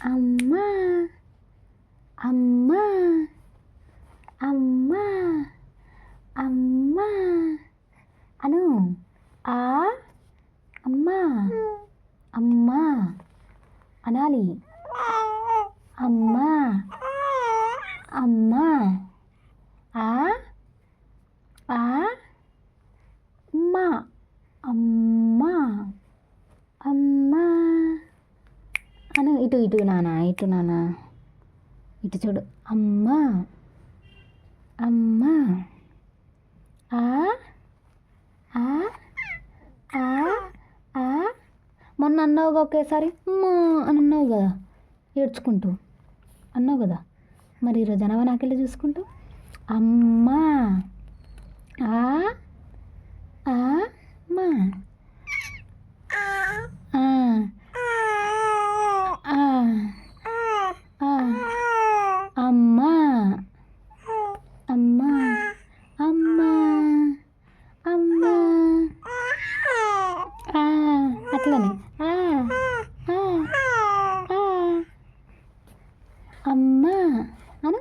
అమ్మా అమ్మా అమ్మా అమ్మా అను. ఆ అమ్మా అమ్మా అనాలి. అమ్మా అమ్మా. ఆ ఆ అమ్మా అమ్మా అమ్మా అను. ఇటు ఇటు నాన్న, ఇటు నాన్న, ఇటు చూడు. అమ్మా అమ్మా. ఆ ఆ ఆ ఆ. మొన్న అన్నావుగా ఒకేసారి అమ్మా అని అన్నావు కదా, ఏడ్చుకుంటూ అన్నావు కదా. మరి ఈరోజు అనవా నాకెళ్ళి చూసుకుంటూ? అమ్మా ఆ ఆ మా ఆ ఆ ఆ. అమ్మా అమ్మా అమ్మా అమ్మా. అట్లనే అమ్మా అను.